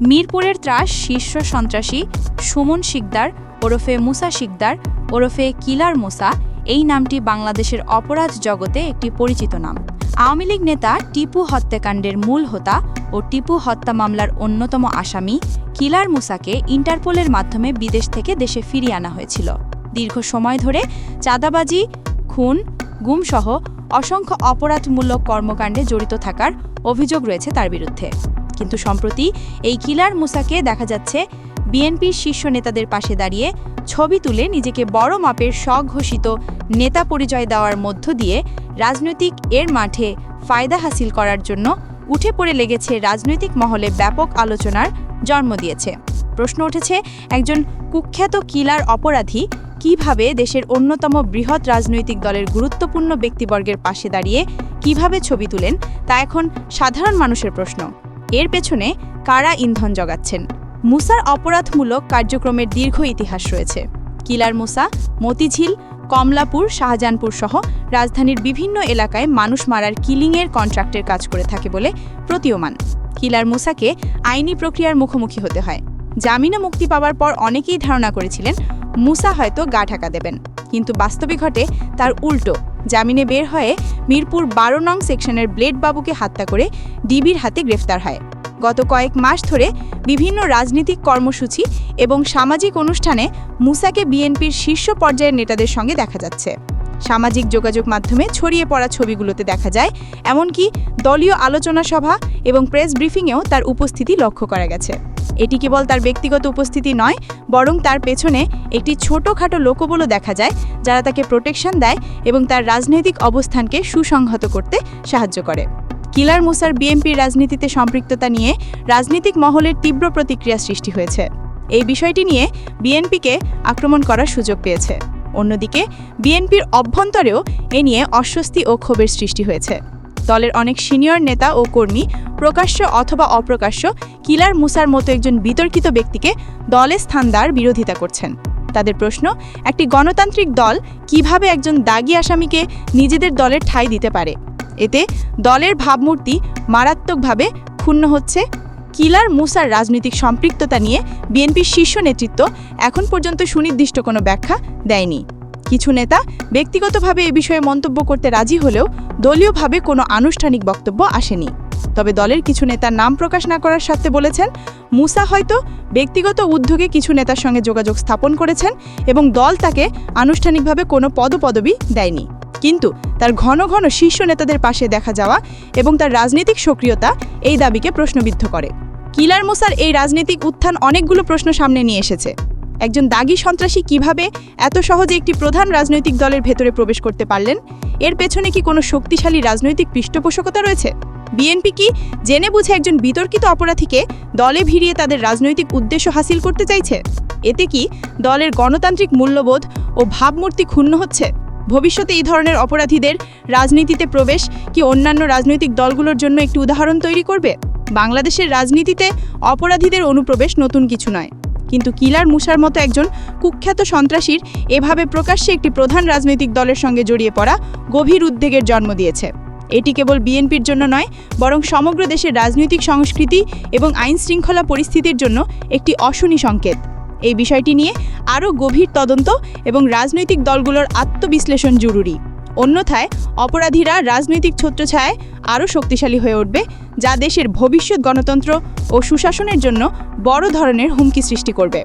মিরপুরের ত্রাস শীর্ষ সন্ত্রাসী সুমন শিকদার ওরফে মুসা শিকদার ওরফে কিলার মুসা এই নামটি বাংলাদেশের অপরাধ জগতে একটি পরিচিত নাম। আওয়ামী লীগ নেতা টিপু হত্যাকাণ্ডের মূল হোতা ও টিপু হত্যা মামলার অন্যতম আসামি কিলার মুসাকে ইন্টারপোলের মাধ্যমে বিদেশ থেকে দেশে ফিরিয়ে আনা হয়েছিল। দীর্ঘ সময় ধরে চাঁদাবাজি, খুন, গুমসহ অসংখ্য অপরাধমূলক কর্মকাণ্ডে জড়িত থাকার অভিযোগ রয়েছে তার বিরুদ্ধে। কিন্তু সম্প্রতি এই কিলার মুসাকে দেখা যাচ্ছে বিএনপির শীর্ষ নেতাদের পাশে দাঁড়িয়ে ছবি তুলে নিজেকে বড় মাপের স্বঘোষিত নেতা পরিচয় দেওয়ার মধ্য দিয়ে রাজনৈতিক এর মাঠে ফায়দা হাসিল করার জন্য উঠে পড়ে লেগেছে রাজনৈতিক মহলে ব্যাপক আলোচনার জন্ম দিয়েছে। প্রশ্ন উঠেছে, একজন কুখ্যাত কিলার অপরাধী কিভাবে দেশের অন্যতম বৃহৎ রাজনৈতিক দলের গুরুত্বপূর্ণ ব্যক্তিবর্গের পাশে দাঁড়িয়ে কিভাবে ছবি তুলেন, তা এখন সাধারণ মানুষের প্রশ্ন। এর পেছনে কারা ইন্ধন জগাচ্ছেন? মুসার অপরাধমূলক কার্যক্রমের দীর্ঘ ইতিহাস রয়েছে। কিলার মুসা মতিঝিল, কমলাপুর, শাহজাহানপুর সহ রাজধানীর বিভিন্ন এলাকায় মানুষ মারার কিলিংয়ের কন্ট্রাক্টের কাজ করে থাকে বলে প্রতীয়মান। কিলার মুসাকে আইনি প্রক্রিয়ার মুখোমুখি হতে হয়। জামিনে মুক্তি পাওয়ার পর অনেকেই ধারণা করেছিলেন মুসা হয়তো গা ঢাকা দেবেন, কিন্তু বাস্তবে ঘটে তার উল্টো। জামিনে বের হয়ে মিরপুর 12 নং সেকশনের ব্লেড বাবুকে হত্যা করে ডিবির হাতে গ্রেফতার হয়। গত কয়েক মাস ধরে বিভিন্ন রাজনৈতিক কর্মসূচি এবং সামাজিক অনুষ্ঠানে মুসাকে বিএনপির শীর্ষ পর্যায়ের নেতাদের সঙ্গে দেখা যাচ্ছে। সামাজিক যোগাযোগ মাধ্যমে ছড়িয়ে পড়া ছবিগুলোতে দেখা যায়, এমনকি দলীয় আলোচনা সভা এবং প্রেস ব্রিফিংয়েও তার উপস্থিতি লক্ষ্য করা গেছে। এটি কেবল তার ব্যক্তিগত উপস্থিতি নয়, বরং তার পেছনে একটি ছোটোখাটো লোকবলও দেখা যায় যারা তাকে প্রোটেকশন দেয় এবং তার রাজনৈতিক অবস্থানকে সুসংহত করতে সাহায্য করে। কিলার মুসার বিএনপির রাজনীতিতে সম্পৃক্ততা নিয়ে রাজনৈতিক মহলের তীব্র প্রতিক্রিয়া সৃষ্টি হয়েছে। এই বিষয়টি নিয়ে বিএনপিকে আক্রমণ করার সুযোগ পেয়েছে। অন্যদিকে বিএনপির অভ্যন্তরেও এ নিয়ে অস্বস্তি ও ক্ষোভের সৃষ্টি হয়েছে। দলের অনেক সিনিয়র নেতা ও কর্মী প্রকাশ্য অথবা অপ্রকাশ্য কিলার মুসার মতো একজন বিতর্কিত ব্যক্তিকে দলে স্থান দেওয়ার বিরোধিতা করছেন। তাদের প্রশ্ন, একটি গণতান্ত্রিক দল কিভাবে একজন দাগী আসামিকে নিজেদের দলের ঠাঁই দিতে পারে? এতে দলের ভাবমূর্তি মারাত্মকভাবে ক্ষুণ্ণ হচ্ছে। কিলার মুসার রাজনৈতিক সম্পৃক্ততা নিয়ে বিএনপির শীর্ষ নেতৃত্ব এখন পর্যন্ত সুনির্দিষ্ট কোনো ব্যাখ্যা দেয়নি। কিছু নেতা ব্যক্তিগতভাবে এ বিষয়ে মন্তব্য করতে রাজি হলেও দলীয়ভাবে কোনো আনুষ্ঠানিক বক্তব্য আসেনি। তবে দলের কিছু নেতার নাম প্রকাশ না করার সত্ত্বে বলেছেন, মুসা হয়তো ব্যক্তিগত উদ্যোগে কিছু নেতার সঙ্গে যোগাযোগ স্থাপন করেছেন এবং দল তাকে আনুষ্ঠানিকভাবে কোনো পদপদবি দেয়নি। কিন্তু তার ঘন ঘন শীর্ষ নেতাদের পাশে দেখা যাওয়া এবং তার রাজনৈতিক সক্রিয়তা এই দাবিকে প্রশ্নবিদ্ধ করে। কিলার মুসার এই রাজনৈতিক উত্থান অনেকগুলো প্রশ্ন সামনে নিয়ে এসেছে। একজন দাগী সন্ত্রাসী কিভাবে এত সহজে একটি প্রধান রাজনৈতিক দলের ভেতরে প্রবেশ করতে পারলেন? এর পেছনে কি কোনো শক্তিশালী রাজনৈতিক পৃষ্ঠপোষকতা রয়েছে? বিএনপি কি জেনে বুঝে একজন বিতর্কিত অপরাধীকে দলে ভিড়িয়ে তাদের রাজনৈতিক উদ্দেশ্য হাসিল করতে চাইছে? এতে কি দলের গণতান্ত্রিক মূল্যবোধ ও ভাবমূর্তি ক্ষুণ্ণ হচ্ছে? ভবিষ্যতে এই ধরনের অপরাধীদের রাজনীতিতে প্রবেশ কি অন্যান্য রাজনৈতিক দলগুলোর জন্য একটি উদাহরণ তৈরি করবে? বাংলাদেশের রাজনীতিতে অপরাধীদের অনুপ্রবেশ নতুন কিছু নয়, কিন্তু কিলার মুসার মতো একজন কুখ্যাত সন্ত্রাসীর এভাবে প্রকাশ্যে একটি প্রধান রাজনৈতিক দলের সঙ্গে জড়িয়ে পড়া গভীর উদ্বেগের জন্ম দিয়েছে। এটি কেবল বিএনপির জন্য নয়, বরং সমগ্র দেশের রাজনৈতিক সংস্কৃতি এবং আইন শৃঙ্খলা পরিস্থিতির জন্য একটি অশনি সংকেত। এই বিষয়টি নিয়ে আরও গভীর তদন্ত এবং রাজনৈতিক দলগুলোর আত্মবিশ্লেষণ জরুরি। অন্যথায় অপরাধীরা রাজনৈতিক ছত্রছায়ায় আরও শক্তিশালী হয়ে উঠবে, যা দেশের ভবিষ্যৎ গণতন্ত্র ও সুশাসনের জন্য বড় ধরনের হুমকি সৃষ্টি করবে।